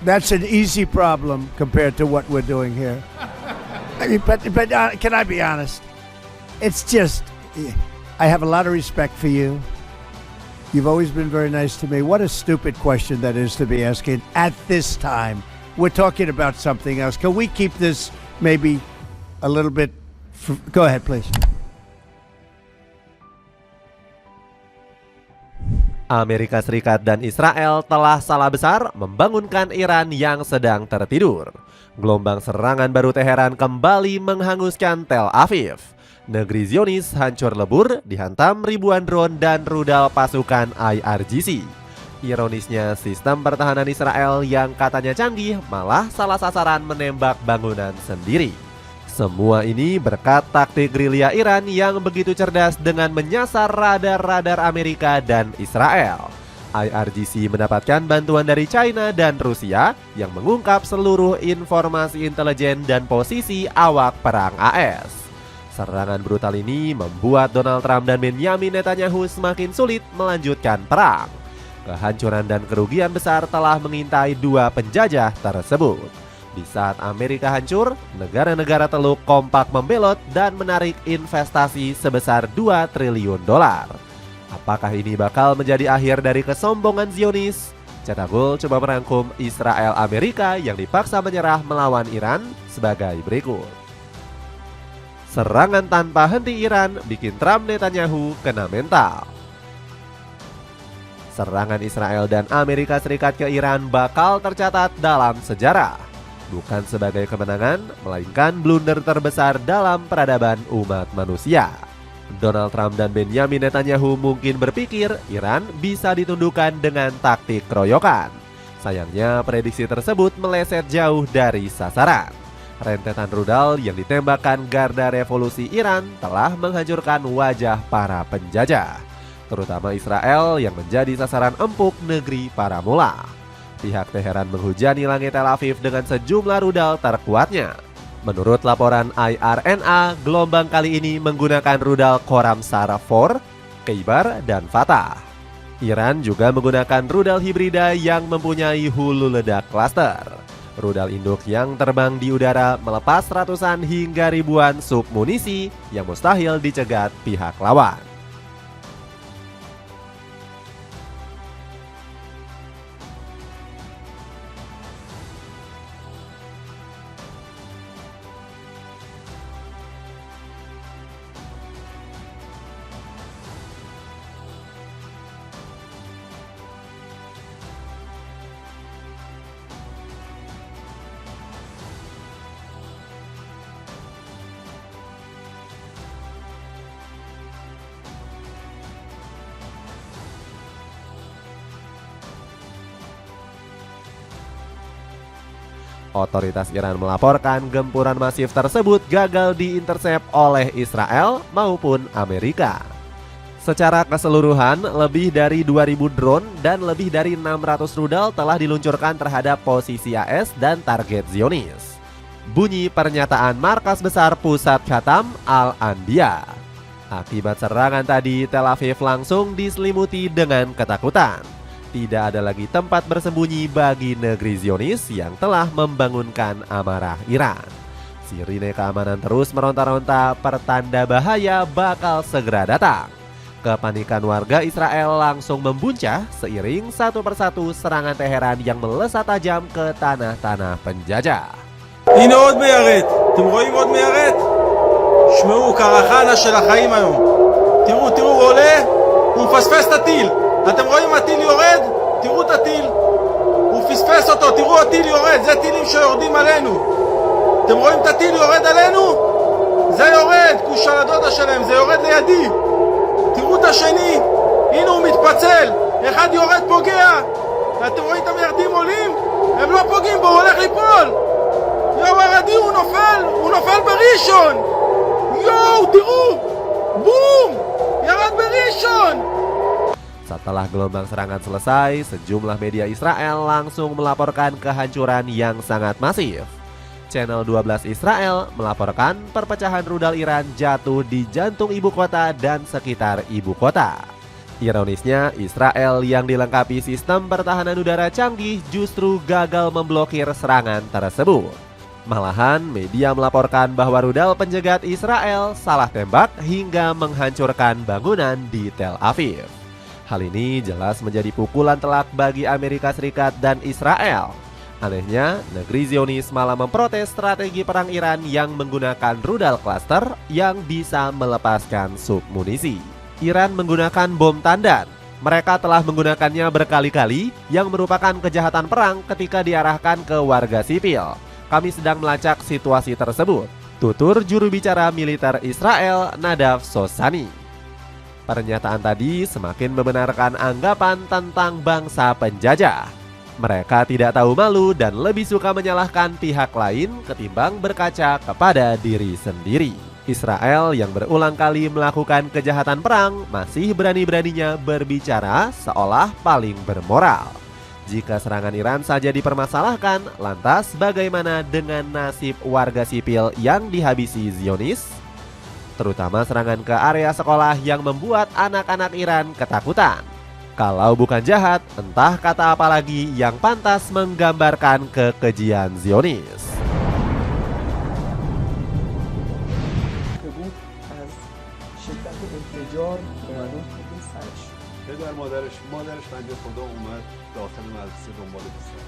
That's an easy problem compared to what we're doing here. I mean, but can I be honest? It's just, I have a lot of respect for you. You've always been very nice to me. What a stupid question that is to be asking at this time. We're talking about something else. Can we keep this maybe a little bit? Go ahead, please. Amerika Serikat dan Israel telah salah besar membangunkan Iran yang sedang tertidur. Gelombang serangan baru Teheran kembali menghanguskan Tel Aviv. Negeri Zionis hancur lebur dihantam ribuan drone dan rudal pasukan IRGC. Ironisnya, sistem pertahanan Israel yang katanya canggih malah salah sasaran menembak bangunan sendiri. Semua ini berkat taktik gerilya Iran yang begitu cerdas dengan menyasar radar-radar Amerika dan Israel. IRGC mendapatkan bantuan dari China dan Rusia yang mengungkap seluruh informasi intelijen dan posisi awak perang AS. Serangan brutal ini membuat Donald Trump dan Benjamin Netanyahu semakin sulit melanjutkan perang. Kehancuran dan kerugian besar telah mengintai dua penjajah tersebut. Di saat Amerika hancur, negara-negara Teluk kompak membelot dan menarik investasi sebesar 2 triliun dolar. Apakah ini bakal menjadi akhir dari kesombongan Zionis? Cetagol coba merangkum Israel Amerika yang dipaksa menyerah melawan Iran sebagai berikut. Serangan tanpa henti Iran bikin Trump Netanyahu kena mental. Serangan Israel dan Amerika Serikat ke Iran bakal tercatat dalam sejarah. Bukan sebagai kemenangan, melainkan blunder terbesar dalam peradaban umat manusia. Donald Trump dan Benjamin Netanyahu mungkin berpikir Iran bisa ditundukkan dengan taktik keroyokan. Sayangnya prediksi tersebut meleset jauh dari sasaran. Rentetan rudal yang ditembakkan garda revolusi Iran telah menghancurkan wajah para penjajah, terutama Israel yang menjadi sasaran empuk negeri para mula. Pihak Teheran menghujani langit Tel Aviv dengan sejumlah rudal terkuatnya. Menurut laporan IRNA, gelombang kali ini menggunakan rudal Khorramshahr 4, Kheibar, dan Fatah. Iran juga menggunakan rudal hibrida yang mempunyai hulu ledak cluster. Rudal induk yang terbang di udara melepas ratusan hingga ribuan submunisi yang mustahil dicegat pihak lawan. Otoritas Iran melaporkan gempuran masif tersebut gagal diintersep oleh Israel maupun Amerika. Secara keseluruhan, lebih dari 2.000 drone dan lebih dari 600 rudal telah diluncurkan terhadap posisi AS dan target Zionis. Bunyi pernyataan markas besar pusat Khatam Al-Anbiya. Akibat serangan tadi, Tel Aviv langsung diselimuti dengan ketakutan. Tidak ada lagi tempat bersembunyi bagi negeri Zionis yang telah membangunkan amarah Iran. Sirine keamanan terus meronta-ronta, pertanda bahaya bakal segera datang. Kepanikan warga Israel langsung membuncah seiring satu persatu serangan Teheran yang melesat tajam ke tanah-tanah penjajah. הנה עוד מיירט, אתם רואים עוד מיירט? שמעו, קרחנה של החיים היום. תראו, הוא עולה, הוא מפספס את הטיל. אתם רואים הטיל יורד? תראו את הטיל. הוא פספס אותו, תראו הטיל יורד, זה טילים שיורדים עלינו. אתם רואים את הטיל יורד עלינו? זה יורד, כוש על הדודה שלהם, זה יורד לידי. תראו את השני, הנה הוא מתפצל, אחד יורד פוגע. אתם רואים את המיירדים עולים? הם לא פוגעים בו, הוא הולך ליפול. יואו הרדי, הוא נופל בראשון. יואו, תראו, בום, ירד בראשון. Setelah gelombang serangan selesai, sejumlah media Israel langsung melaporkan kehancuran yang sangat masif. Channel 12 Israel melaporkan perpecahan rudal Iran jatuh di jantung ibu kota dan sekitar ibu kota. Ironisnya, Israel yang dilengkapi sistem pertahanan udara canggih justru gagal memblokir serangan tersebut. Malahan, media melaporkan bahwa rudal penjegat Israel salah tembak hingga menghancurkan bangunan di Tel Aviv. Hal ini jelas menjadi pukulan telak bagi Amerika Serikat dan Israel. Anehnya, negeri Zionis malah memprotes strategi perang Iran yang menggunakan rudal cluster yang bisa melepaskan submunisi. Iran menggunakan bom tandan. Mereka telah menggunakannya berkali-kali yang merupakan kejahatan perang ketika diarahkan ke warga sipil. Kami sedang melacak situasi tersebut, tutur juru bicara militer Israel Nadav Sosani. Pernyataan tadi semakin membenarkan anggapan tentang bangsa penjajah. Mereka tidak tahu malu dan lebih suka menyalahkan pihak lain ketimbang berkaca kepada diri sendiri. Israel yang berulang kali melakukan kejahatan perang masih berani-beraninya berbicara seolah paling bermoral. Jika serangan Iran saja dipermasalahkan, lantas bagaimana dengan nasib warga sipil yang dihabisi Zionis? Terutama serangan ke area sekolah yang membuat anak-anak Iran ketakutan. Kalau bukan jahat, entah kata apa lagi yang pantas menggambarkan kekejian Zionis.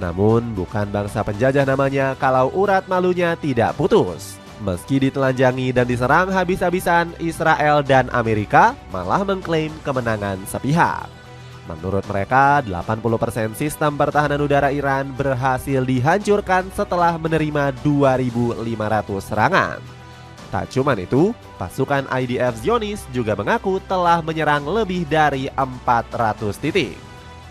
Namun bukan bangsa penjajah namanya kalau urat malunya tidak putus. Meski ditelanjangi dan diserang habis-habisan, Israel dan Amerika malah mengklaim kemenangan sepihak. Menurut mereka, 80% sistem pertahanan udara Iran berhasil dihancurkan setelah menerima 2.500 serangan. Tak cuma itu, pasukan IDF Zionis juga mengaku telah menyerang lebih dari 400 titik.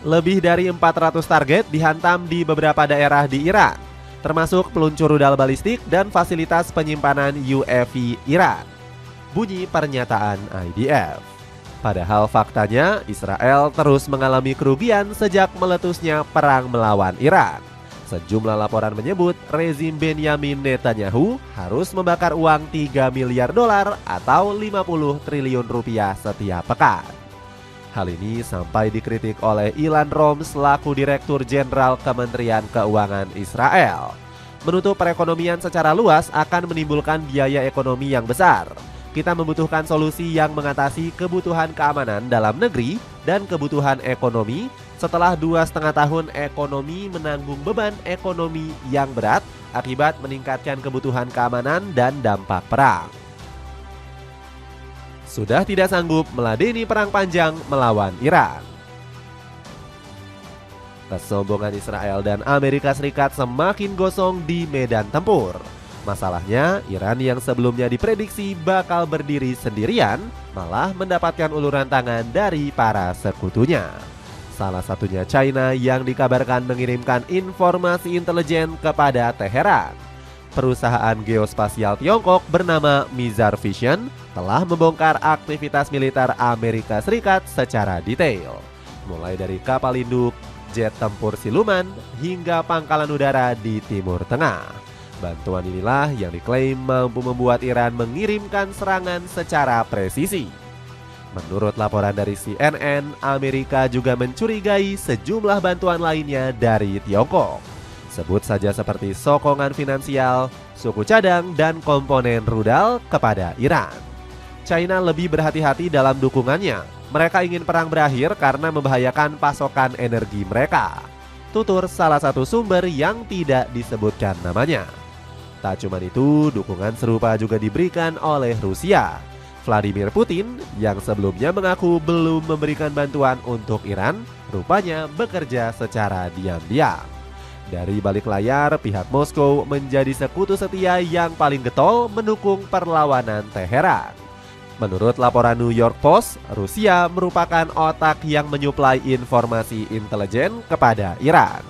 Lebih dari 400 target dihantam di beberapa daerah di Iran, termasuk peluncur rudal balistik dan fasilitas penyimpanan UAV Iran. Bunyi pernyataan IDF. Padahal faktanya Israel terus mengalami kerugian sejak meletusnya perang melawan Iran. Sejumlah laporan menyebut rezim Benyamin Netanyahu harus membakar uang 3 miliar dolar atau 50 triliun rupiah setiap pekan. Hal ini sampai dikritik oleh Ilan Rom selaku Direktur Jenderal Kementerian Keuangan Israel. Menutup perekonomian secara luas akan menimbulkan biaya ekonomi yang besar. Kita membutuhkan solusi yang mengatasi kebutuhan keamanan dalam negeri dan kebutuhan ekonomi setelah 2,5 tahun ekonomi menanggung beban ekonomi yang berat akibat meningkatkan kebutuhan keamanan dan dampak perang. Sudah tidak sanggup meladeni perang panjang melawan Iran. Kesombongan Israel dan Amerika Serikat semakin gosong di medan tempur. Masalahnya, Iran yang sebelumnya diprediksi bakal berdiri sendirian malah mendapatkan uluran tangan dari para sekutunya. Salah satunya China yang dikabarkan mengirimkan informasi intelijen kepada Teheran. Perusahaan geospasial Tiongkok bernama Mizar Vision telah membongkar aktivitas militer Amerika Serikat secara detail. Mulai dari kapal induk, jet tempur siluman, hingga pangkalan udara di Timur Tengah. Bantuan inilah yang diklaim mampu membuat Iran mengirimkan serangan secara presisi. Menurut laporan dari CNN, Amerika juga mencurigai sejumlah bantuan lainnya dari Tiongkok. Sebut saja seperti sokongan finansial, suku cadang, dan komponen rudal kepada Iran. China lebih berhati-hati dalam dukungannya. Mereka ingin perang berakhir karena membahayakan pasokan energi mereka. Tutur salah satu sumber yang tidak disebutkan namanya. Tak cuma itu, dukungan serupa juga diberikan oleh Rusia. Vladimir Putin yang sebelumnya mengaku belum memberikan bantuan untuk Iran, rupanya bekerja secara diam-diam. Dari balik layar, pihak Moskow menjadi sekutu setia yang paling getol mendukung perlawanan Teheran. Menurut laporan New York Post, Rusia merupakan otak yang menyuplai informasi intelijen kepada Iran.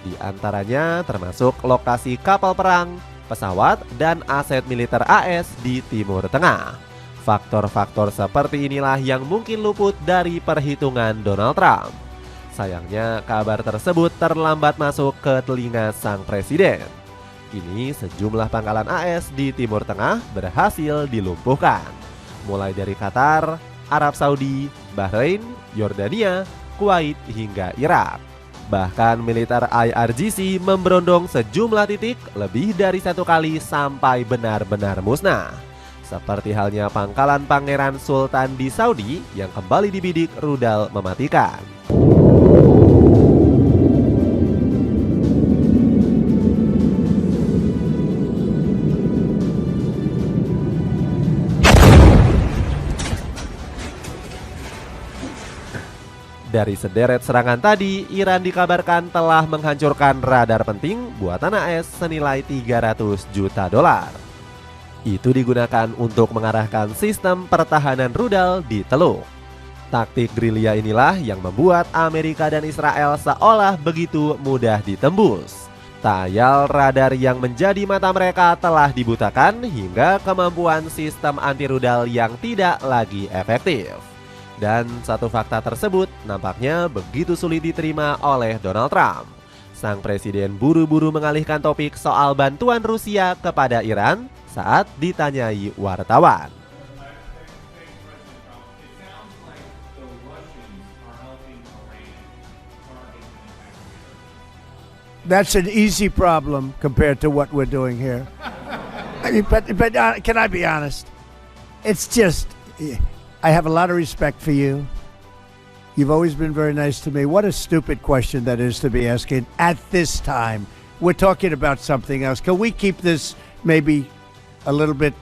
Di antaranya termasuk lokasi kapal perang, pesawat, dan aset militer AS di Timur Tengah. Faktor-faktor seperti inilah yang mungkin luput dari perhitungan Donald Trump. Sayangnya kabar tersebut terlambat masuk ke telinga sang presiden. Kini sejumlah pangkalan AS di Timur Tengah berhasil dilumpuhkan. Mulai dari Qatar, Arab Saudi, Bahrain, Yordania, Kuwait hingga Irak. Bahkan militer IRGC memberondong sejumlah titik lebih dari satu kali sampai benar-benar musnah. Seperti halnya pangkalan Pangeran Sultan di Saudi yang kembali dibidik rudal mematikan. Dari sederet serangan tadi, Iran dikabarkan telah menghancurkan radar penting buatan AS senilai 300 juta dolar. Itu digunakan untuk mengarahkan sistem pertahanan rudal di Teluk. Taktik gerilya inilah yang membuat Amerika dan Israel seolah begitu mudah ditembus. Tayal radar yang menjadi mata mereka telah dibutakan hingga kemampuan sistem anti rudal yang tidak lagi efektif. Dan satu fakta tersebut nampaknya begitu sulit diterima oleh Donald Trump. Sang presiden buru-buru mengalihkan topik soal bantuan Rusia kepada Iran saat ditanyai wartawan. That's an easy problem compared to what we're doing here. I mean, but can I be honest? It's just, I have a lot of respect for you. You've always been very nice to me. What a stupid question that is to be asking at this time. We're talking about something else. Can we keep this maybe a little bit?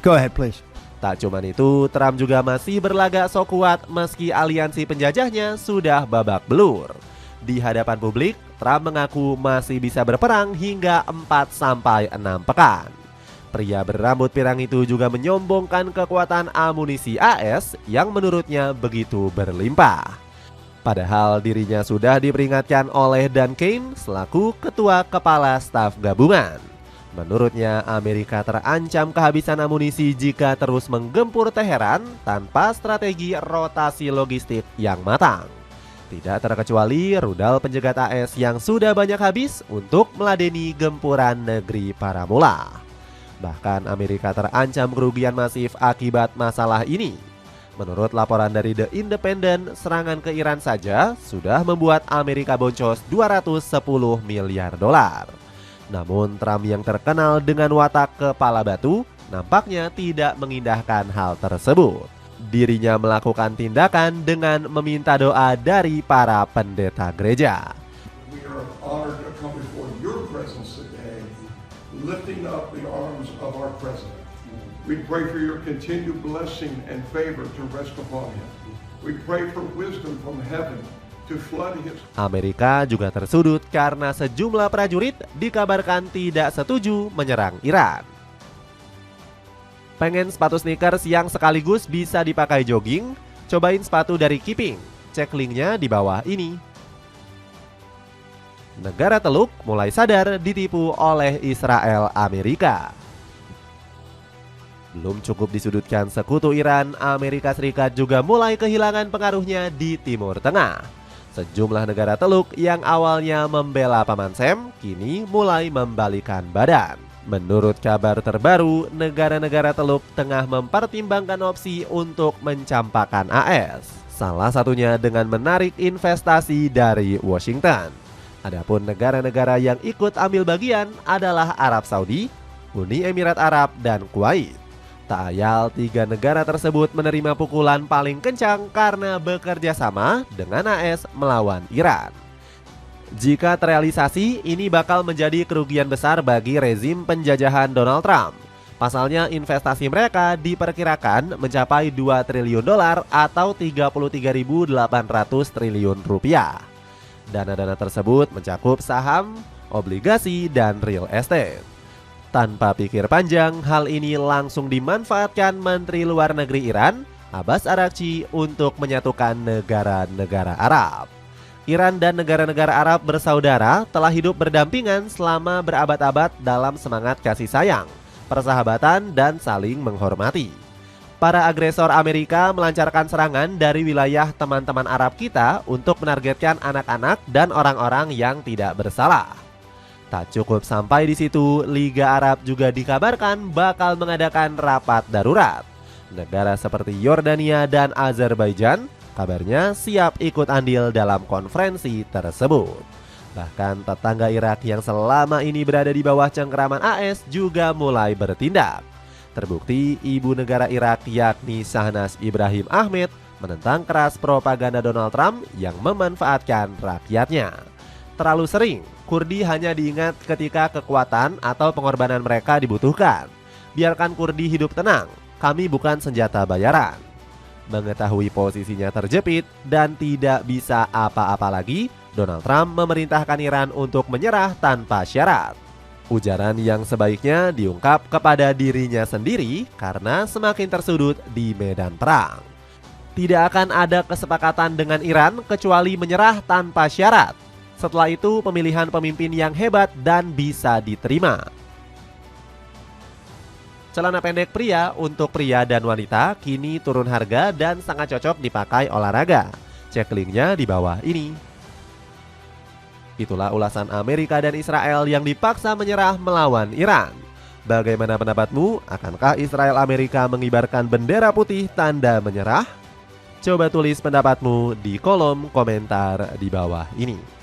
Go ahead, please. Tak cuman itu, Trump juga masih berlagak sok kuat meski aliansi penjajahnya sudah babak belur. Di hadapan publik, Trump mengaku masih bisa berperang hingga 4-6 pekan. Pria berambut pirang itu juga menyombongkan kekuatan amunisi AS yang menurutnya begitu berlimpah. Padahal dirinya sudah diperingatkan oleh Dan Kane selaku Ketua Kepala Staf Gabungan. Menurutnya, Amerika terancam kehabisan amunisi jika terus menggempur Teheran tanpa strategi rotasi logistik yang matang. Tidak terkecuali rudal penjegat AS yang sudah banyak habis untuk meladeni gempuran negeri para mula. Bahkan Amerika terancam kerugian masif akibat masalah ini. Menurut laporan dari The Independent, serangan ke Iran saja sudah membuat Amerika boncos 210 miliar dolar. Namun Trump yang terkenal dengan watak kepala batu nampaknya tidak mengindahkan hal tersebut. Dirinya melakukan tindakan dengan meminta doa dari para pendeta gereja. We are honored to come before your presence today, lifting up the arms of our president. We pray for your continued blessing and favor to rest upon him. We pray for wisdom from heaven to flood his. Amerika juga tersudut karena sejumlah prajurit dikabarkan tidak setuju menyerang Iran. Pengen sepatu sneakers yang sekaligus bisa dipakai jogging? Cobain sepatu dari Keeping. Cek linknya di bawah ini. Negara Teluk mulai sadar ditipu oleh Israel Amerika. Belum cukup disudutkan sekutu Iran, Amerika Serikat juga mulai kehilangan pengaruhnya di Timur Tengah. Sejumlah negara Teluk yang awalnya membela Paman Sam kini mulai membalikan badan. Menurut kabar terbaru, negara-negara Teluk tengah mempertimbangkan opsi untuk mencampakkan AS. Salah satunya dengan menarik investasi dari Washington. Adapun negara-negara yang ikut ambil bagian adalah Arab Saudi, Uni Emirat Arab, dan Kuwait. Tak ayal 3 negara tersebut menerima pukulan paling kencang karena bekerja sama dengan AS melawan Iran. Jika terrealisasi, ini bakal menjadi kerugian besar bagi rezim penjajahan Donald Trump. Pasalnya investasi mereka diperkirakan mencapai 2 triliun dolar atau 33.800 triliun rupiah. Dana-dana tersebut mencakup saham, obligasi, dan real estate. Tanpa pikir panjang, hal ini langsung dimanfaatkan Menteri Luar Negeri Iran, Abbas Araghchi, untuk menyatukan negara-negara Arab. Iran dan negara-negara Arab bersaudara telah hidup berdampingan selama berabad-abad dalam semangat kasih sayang, persahabatan, dan saling menghormati. Para agresor Amerika melancarkan serangan dari wilayah teman-teman Arab kita untuk menargetkan anak-anak dan orang-orang yang tidak bersalah. Tak cukup sampai di situ, Liga Arab juga dikabarkan bakal mengadakan rapat darurat. Negara seperti Yordania dan Azerbaijan kabarnya siap ikut andil dalam konferensi tersebut. Bahkan tetangga Irak yang selama ini berada di bawah cengkeraman AS juga mulai bertindak. Terbukti ibu negara Irak yakni Shahnaz Ibrahim Ahmed menentang keras propaganda Donald Trump yang memanfaatkan rakyatnya. Terlalu sering, Kurdi hanya diingat ketika kekuatan atau pengorbanan mereka dibutuhkan. Biarkan Kurdi hidup tenang, kami bukan senjata bayaran. Mengetahui posisinya terjepit dan tidak bisa apa-apa lagi, Donald Trump memerintahkan Iran untuk menyerah tanpa syarat. Ujaran yang sebaiknya diungkap kepada dirinya sendiri karena semakin tersudut di medan perang. Tidak akan ada kesepakatan dengan Iran kecuali menyerah tanpa syarat. Setelah itu pemilihan pemimpin yang hebat dan bisa diterima. Celana pendek pria untuk pria dan wanita kini turun harga dan sangat cocok dipakai olahraga. Cek linknya di bawah ini. Itulah ulasan Amerika dan Israel yang dipaksa menyerah melawan Iran. Bagaimana pendapatmu? Akankah Israel Amerika mengibarkan bendera putih tanda menyerah? Coba tulis pendapatmu di kolom komentar di bawah ini.